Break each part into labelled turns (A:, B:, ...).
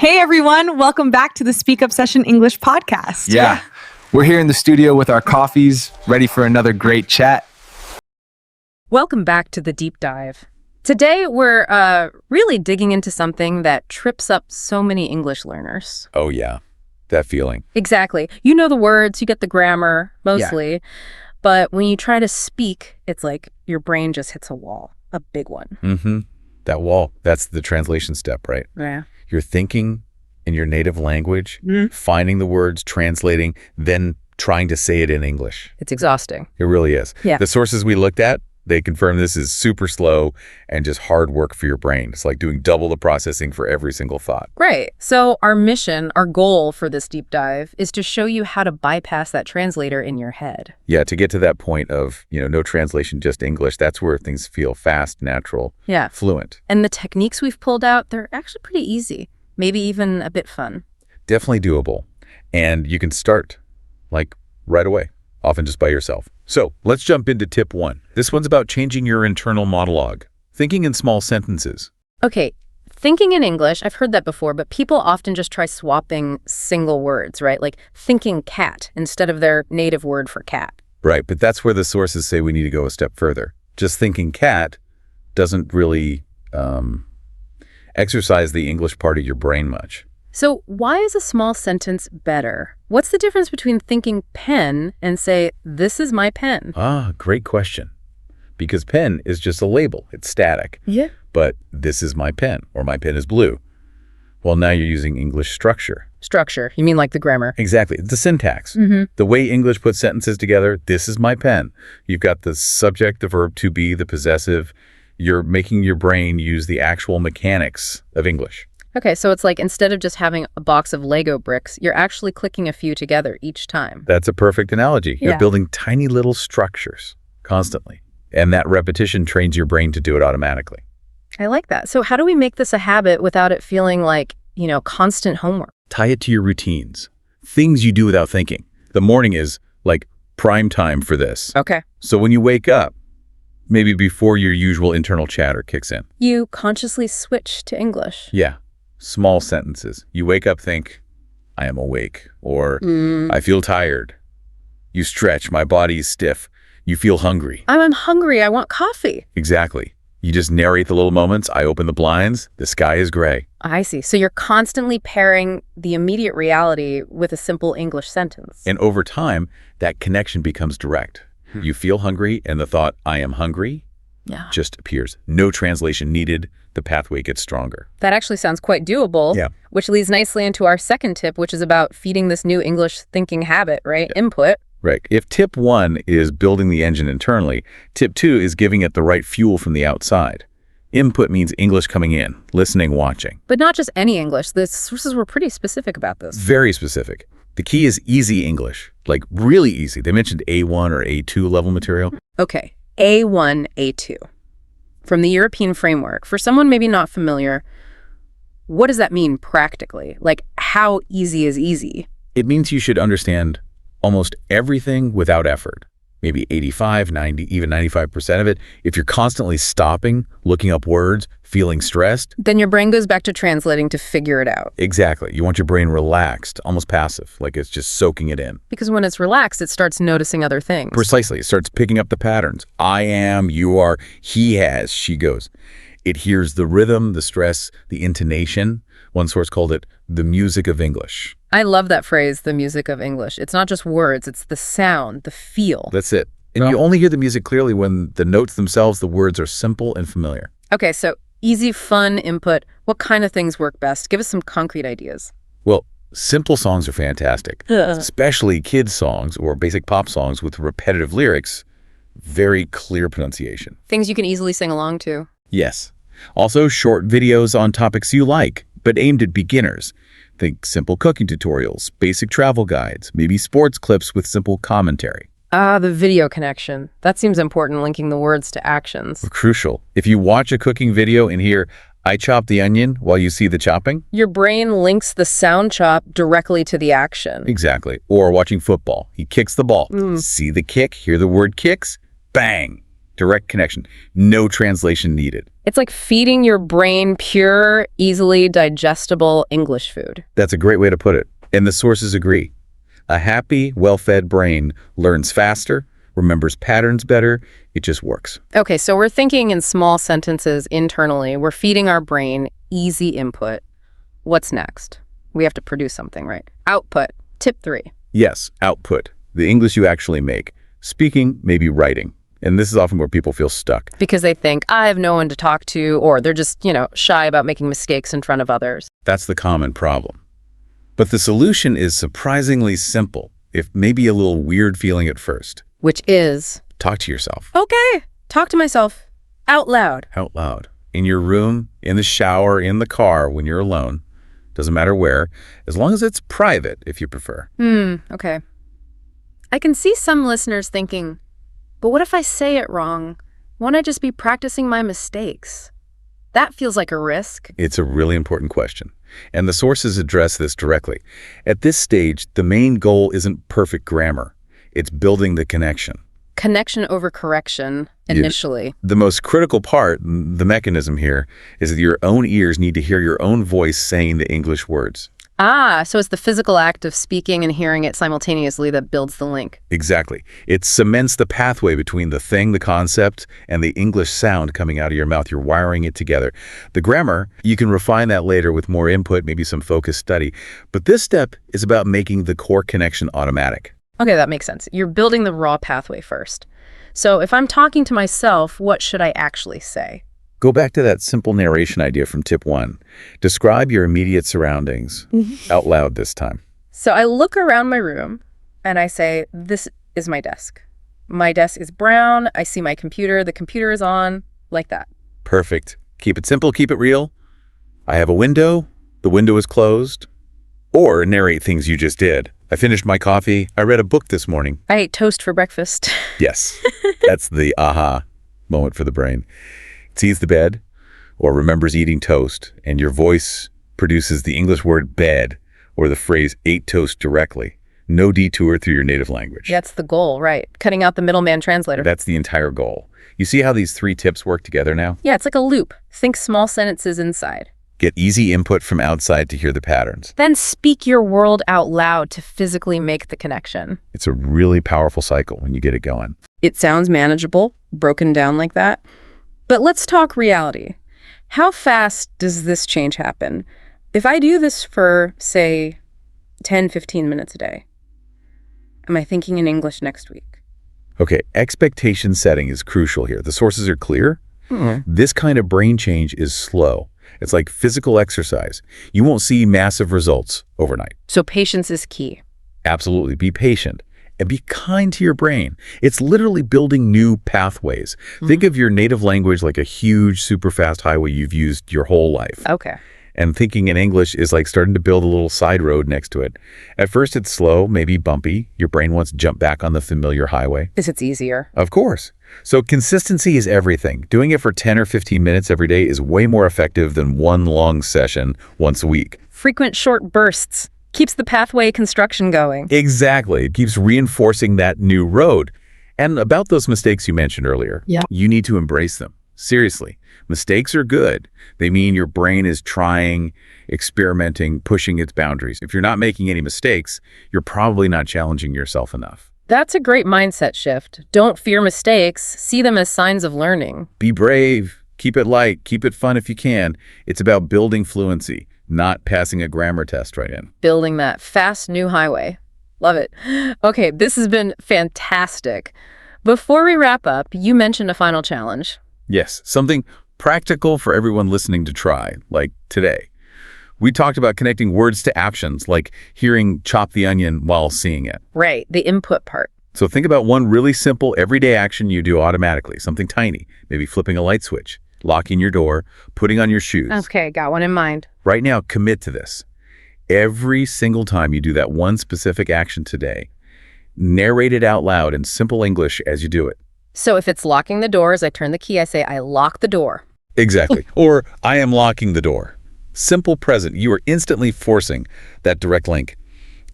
A: Hey everyone, welcome back to the SpeakUp Session English Podcast.
B: Yeah, we're here in the studio with our coffees, ready for another great chat.
C: Welcome back to the deep dive. Today we're really digging into something that trips up so many English learners.
D: Oh yeah, that feeling.
C: Exactly. You know the words, you get the grammar, mostly. But when you try to speak, it's like your brain just hits a wall, a big one.
D: Mm-hmm. That wall, that's the translation step, right?
C: Yeah.
D: You're thinking in your native language, finding the words, translating, then trying to say it in English.
C: It's exhausting.
D: It really is.
C: Yeah.
D: The sources we looked at, they confirm this is super slow and just hard work for your brain. It's like doing double the processing for every single thought.
C: Right. So our mission, our goal for this deep dive is to show you how to bypass that translator in your head.
D: Yeah, to get to that point of, no translation, just English, that's where things feel fast, natural, fluent.
C: And the techniques we've pulled out, they're actually pretty easy, maybe even a bit fun.
D: Definitely doable. And you can start right away, often just by yourself. So let's jump into tip 1. This one's about changing your internal monologue, thinking in small sentences.
C: Okay, thinking in English, I've heard that before, but people often just try swapping single words, right? Like thinking cat instead of their native word for cat.
D: Right, but that's where the sources say we need to go a step further. Just thinking cat doesn't really exercise the English part of your brain much.
C: So why is a small sentence better? What's the difference between thinking pen and say, this is my pen?
D: Great question. Because pen is just a label. It's static.
C: Yeah.
D: But this is my pen, or my pen is blue. Well, now you're using English structure.
C: Structure. You mean like the grammar?
D: Exactly. The syntax. The way English puts sentences together, this is my pen. You've got the subject, the verb to be, the possessive. You're making your brain use the actual mechanics of English.
C: Okay, so it's like instead of just having a box of Lego bricks, you're actually clicking a few together each time.
D: That's a perfect analogy.
C: Yeah.
D: You're building tiny little structures constantly. And that repetition trains your brain to do it automatically.
C: I like that. So how do we make this a habit without it feeling like, constant homework?
D: Tie it to your routines. Things you do without thinking. The morning is like prime time for this.
C: Okay.
D: So when you wake up, maybe before your usual internal chatter kicks in.
C: You consciously switch to English.
D: Yeah. Small sentences. You wake up, think, I am awake, or I feel tired. You stretch, my body is stiff. You feel hungry.
C: I'm hungry, I want coffee.
D: Exactly. You just narrate the little moments. I open the blinds, the sky is gray.
C: I see. So you're constantly pairing the immediate reality with a simple English sentence.
D: And over time, that connection becomes direct. You feel hungry, and the thought, I am hungry, just appears. No translation needed. The pathway gets stronger.
C: That actually sounds quite doable, which leads nicely into our second tip, which is about feeding this new English thinking habit, right? Input.
D: Right. If tip 1 is building the engine internally, tip 2 is giving it the right fuel from the outside. Input means English coming in, listening, watching.
C: But not just any English. The sources were pretty specific about this.
D: Very specific. The key is easy English, like really easy. They mentioned A1 or A2 level material.
C: Okay, A1, A2. From the European framework, for someone maybe not familiar, what does that mean practically? Like, how easy is easy?
D: It means you should understand almost everything without effort. Maybe 85, 90, even 95% of it. If you're constantly stopping, looking up words, feeling stressed,
C: then your brain goes back to translating to figure it out.
D: Exactly. You want your brain relaxed, almost passive, like it's just soaking it in.
C: Because when it's relaxed, it starts noticing other things.
D: Precisely. It starts picking up the patterns. I am, you are, he has, she goes. It hears the rhythm, the stress, the intonation. One source called it the music of English.
C: I love that phrase, the music of English. It's not just words, it's the sound, the feel.
D: That's it. And you only hear the music clearly when the notes themselves, the words are simple and familiar.
C: Okay, so easy, fun input. What kind of things work best? Give us some concrete ideas.
D: Well, simple songs are fantastic, especially kids' songs or basic pop songs with repetitive lyrics, very clear pronunciation.
C: Things you can easily sing along to.
D: Yes. Also, short videos on topics you like, but aimed at beginners. Think simple cooking tutorials, basic travel guides, maybe sports clips with simple commentary.
C: The video connection. That seems important, linking the words to actions.
D: Crucial. If you watch a cooking video and hear, I chop the onion while you see the chopping.
C: Your brain links the sound chop directly to the action.
D: Exactly. Or watching football. He kicks the ball. See the kick, hear the word kicks, bang. Direct connection. No translation needed.
C: It's like feeding your brain pure, easily digestible English food.
D: That's a great way to put it. And the sources agree. A happy, well-fed brain learns faster, remembers patterns better. It just works.
C: Okay, so we're thinking in small sentences internally. We're feeding our brain easy input. What's next? We have to produce something, right? Output. Tip 3.
D: Yes, output. The English you actually make. Speaking, maybe writing. And this is often where people feel stuck.
C: Because they think, I have no one to talk to, or they're just, shy about making mistakes in front of others.
D: That's the common problem. But the solution is surprisingly simple, if maybe a little weird feeling at first.
C: Which is?
D: Talk to yourself.
C: Okay, talk to myself out loud.
D: Out loud. In your room, in the shower, in the car, when you're alone. Doesn't matter where, as long as it's private, if you prefer.
C: Okay. I can see some listeners thinking, but what if I say it wrong? Won't I just be practicing my mistakes? That feels like a risk.
D: It's a really important question. And the sources address this directly. At this stage, the main goal isn't perfect grammar. It's building the connection.
C: Connection over correction, initially.
D: The most critical part, the mechanism here, is that your own ears need to hear your own voice saying the English words.
C: So it's the physical act of speaking and hearing it simultaneously that builds the link.
D: Exactly. It cements the pathway between the thing, the concept, and the English sound coming out of your mouth. You're wiring it together. The grammar, you can refine that later with more input, maybe some focused study. But this step is about making the core connection automatic.
C: Okay, that makes sense. You're building the raw pathway first. So if I'm talking to myself, what should I actually say?
D: Go back to that simple narration idea from tip 1. Describe your immediate surroundings out loud this time.
C: So I look around my room and I say, this is my desk. My desk is brown. I see my computer. The computer is on, like that.
D: Perfect. Keep it simple. Keep it real. I have a window. The window is closed. Or narrate things you just did. I finished my coffee. I read a book this morning.
C: I ate toast for breakfast.
D: Yes. That's the aha moment for the brain. It sees the bed or remembers eating toast, and your voice produces the English word bed or the phrase ate toast directly. No detour through your native language.
C: That's the goal, right? Cutting out the middleman translator.
D: That's the entire goal. You see how these 3 tips work together now?
C: Yeah, it's like a loop. Think small sentences inside.
D: Get easy input from outside to hear the patterns.
C: Then speak your world out loud to physically make the connection.
D: It's a really powerful cycle when you get it going.
C: It sounds manageable, broken down like that. But let's talk reality. How fast does this change happen? If I do this for, say, 10, 15 minutes a day, am I thinking in English next week?
D: Okay, expectation setting is crucial here. The sources are clear. This kind of brain change is slow. It's like physical exercise. You won't see massive results overnight.
C: So patience is key.
D: Absolutely. Be patient and be kind to your brain. It's literally building new pathways. Think of your native language like a huge, super fast highway you've used your whole life.
C: Okay.
D: And thinking in English is like starting to build a little side road next to it. At first, it's slow, maybe bumpy. Your brain wants to jump back on the familiar highway.
C: Because it's easier.
D: Of course. So consistency is everything. Doing it for 10 or 15 minutes every day is way more effective than one long session once a week.
C: Frequent short bursts keeps the pathway construction going.
D: Exactly. It keeps reinforcing that new road. And about those mistakes you mentioned earlier, you need to embrace them. Seriously, mistakes are good. They mean your brain is trying, experimenting, pushing its boundaries. If you're not making any mistakes, you're probably not challenging yourself enough.
C: That's a great mindset shift. Don't fear mistakes. See them as signs of learning.
D: Be brave. Keep it light. Keep it fun if you can. It's about building fluency, not passing a grammar test right in.
C: Building that fast new highway. Love it. Okay, this has been fantastic. Before we wrap up, you mentioned a final challenge.
D: Yes, something practical for everyone listening to try, like today. We talked about connecting words to actions, like hearing chop the onion while seeing it.
C: Right, the input part.
D: So think about one really simple everyday action you do automatically, something tiny, maybe flipping a light switch, locking your door, putting on your shoes.
C: Okay, got one in mind.
D: Right now, commit to this. Every single time you do that one specific action today, narrate it out loud in simple English as you do it.
C: So if it's locking the door, as I turn the key, I say, I lock the door.
D: Exactly. Or, I am locking the door. Simple present. You are instantly forcing that direct link.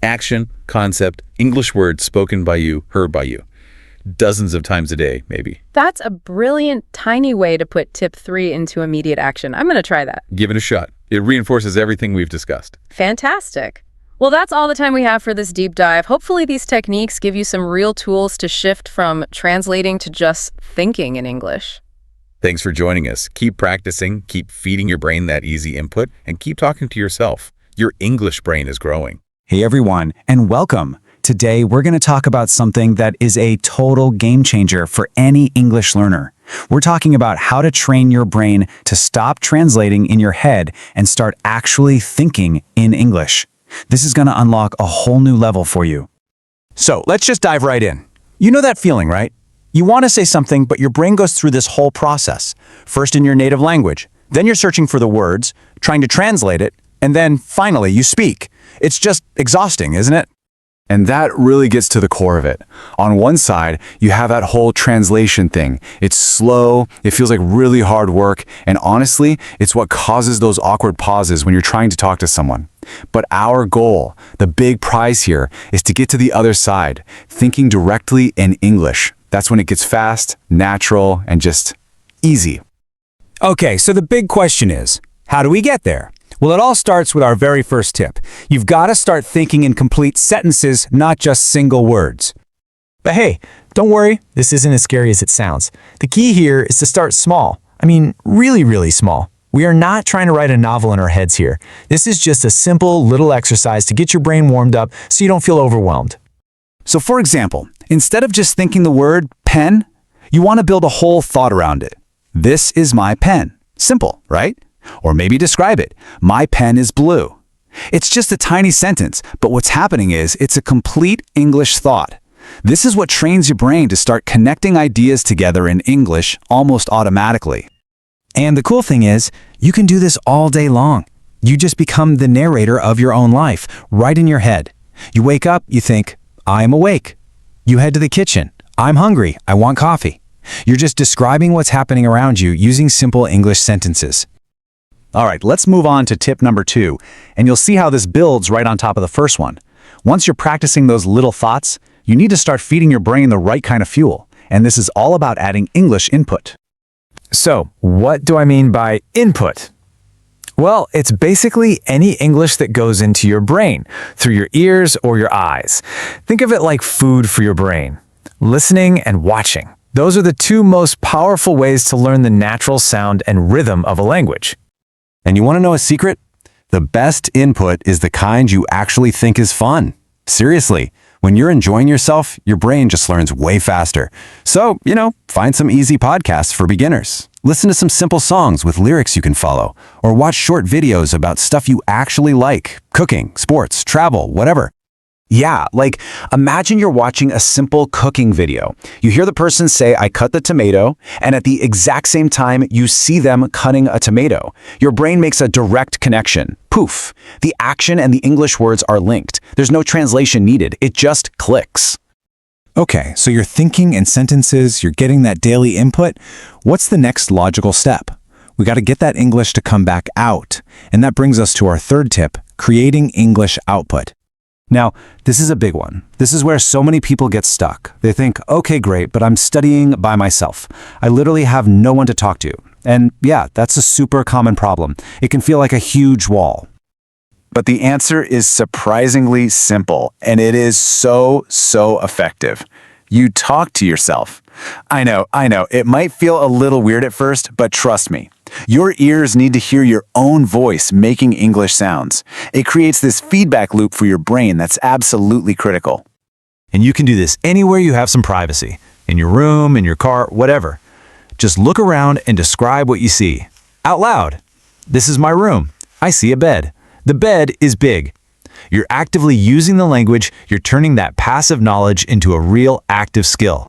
D: Action, concept, English words spoken by you, heard by you. dozens of times a day, maybe.
C: That's a brilliant, tiny way to put tip 3 into immediate action. I'm going to try that.
D: Give it a shot. It reinforces everything we've discussed.
C: Fantastic. Well, that's all the time we have for this deep dive. Hopefully these techniques give you some real tools to shift from translating to just thinking in English.
D: Thanks for joining us. Keep practicing, keep feeding your brain that easy input, and keep talking to yourself. Your English brain is growing.
E: Hey everyone, and welcome. Today we're going to talk about something that is a total game changer for any English learner. We're talking about how to train your brain to stop translating in your head and start actually thinking in English. This is going to unlock a whole new level for you. So let's just dive right in. You know that feeling, right? You want to say something, but your brain goes through this whole process. First in your native language, then you're searching for the words, trying to translate it, and then finally you speak. It's just exhausting, isn't it?
B: And that really gets to the core of it. On one side, you have that whole translation thing. It's slow, it feels like really hard work, and honestly, it's what causes those awkward pauses when you're trying to talk to someone. But our goal, the big prize here, is to get to the other side, thinking directly in English. That's when it gets fast, natural, and just easy.
E: Okay, so the big question is, how do we get there? Well, it all starts with our very first tip. You've got to start thinking in complete sentences, not just single words. But hey, don't worry, this isn't as scary as it sounds. The key here is to start small. I mean, really, really small. We are not trying to write a novel in our heads here. This is just a simple little exercise to get your brain warmed up so you don't feel overwhelmed.
B: So for example, instead of just thinking the word pen, you want to build a whole thought around it. This is my pen. Simple, right? Or maybe describe it. My pen is blue. It's just a tiny sentence, but what's happening is it's a complete English thought. This is what trains your brain to start connecting ideas together in English almost automatically.
E: And the cool thing is, you can do this all day long. You just become the narrator of your own life, right in your head. You wake up, you think, I am awake. You head to the kitchen. I'm hungry. I want coffee. You're just describing what's happening around you using simple English sentences.
B: All right, let's move on to tip number 2, and you'll see how this builds right on top of the first one. Once you're practicing those little thoughts, you need to start feeding your brain the right kind of fuel, and this is all about adding English input.
E: So, what do I mean by input? Well, it's basically any English that goes into your brain, through your ears or your eyes. Think of it like food for your brain. Listening and watching. Those are the two most powerful ways to learn the natural sound and rhythm of a language.
B: And you want to know a secret? The best input is the kind you actually think is fun. Seriously, when you're enjoying yourself, your brain just learns way faster. So, find some easy podcasts for beginners. Listen to some simple songs with lyrics you can follow, or watch short videos about stuff you actually like, cooking, sports, travel, whatever. Yeah, like imagine you're watching a simple cooking video. You hear the person say, I cut the tomato, and at the exact same time, you see them cutting a tomato. Your brain makes a direct connection. Poof. The action and the English words are linked. There's no translation needed. It just clicks.
E: Okay, so you're thinking in sentences, you're getting that daily input. What's the next logical step? We got to get that English to come back out. And that brings us to our third tip, creating English output. Now, this is a big one. This is where so many people get stuck. They think, okay, great, but I'm studying by myself. I literally have no one to talk to. And yeah, that's a super common problem. It can feel like a huge wall.
B: But the answer is surprisingly simple, and it is so effective. You talk to yourself. I know, it might feel a little weird at first, but trust me. Your ears need to hear your own voice making English sounds. It creates this feedback loop for your brain that's absolutely critical.
E: And you can do this anywhere you have some privacy. In your room, in your car, whatever. Just look around and describe what you see. Out loud. This is my room. I see a bed. The bed is big. You're actively using the language, you're turning that passive knowledge into a real active skill.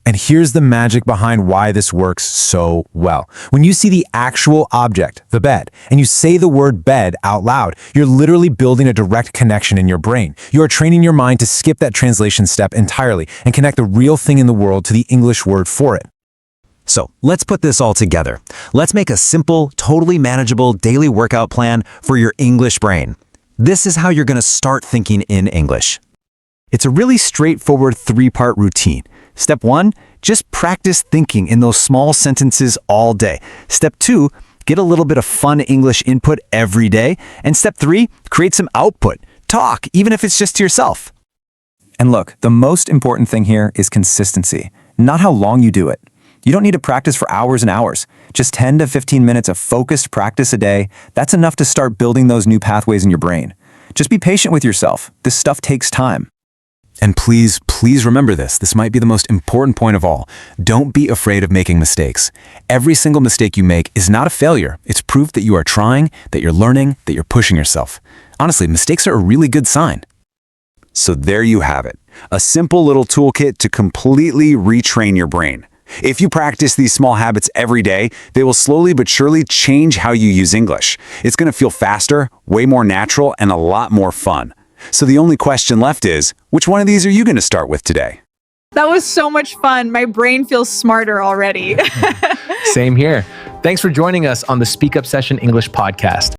E: And here's the magic behind why this works so well. When you see the actual object, the bed, and you say the word bed out loud, you're literally building a direct connection in your brain. You are training your mind to skip that translation step entirely and connect the real thing in the world to the English word for it. So let's put this all together. Let's make a simple, totally manageable daily workout plan for your English brain. This is how you're going to start thinking in English. It's a really straightforward 3-part routine. Step 1, just practice thinking in those small sentences all day. Step 2, get a little bit of fun English input every day. And step 3, create some output. Talk, even if it's just to yourself.
B: And look, the most important thing here is consistency, not how long you do it. You don't need to practice for hours and hours. Just 10 to 15 minutes of focused practice a day, that's enough to start building those new pathways in your brain. Just be patient with yourself. This stuff takes time. And please remember this. This might be the most important point of all. Don't be afraid of making mistakes. Every single mistake you make is not a failure. It's proof that you are trying, that you're learning, that you're pushing yourself. Honestly, mistakes are a really good sign. So there you have it. A simple little toolkit to completely retrain your brain. If you practice these small habits every day, they will slowly but surely change how you use English. It's going to feel faster, way more natural, and a lot more fun. So the only question left is, which one of these are you going to start with today?
A: That was so much fun. My brain feels smarter already.
F: Same here. Thanks for joining us on the SpeakUp Session English Podcast.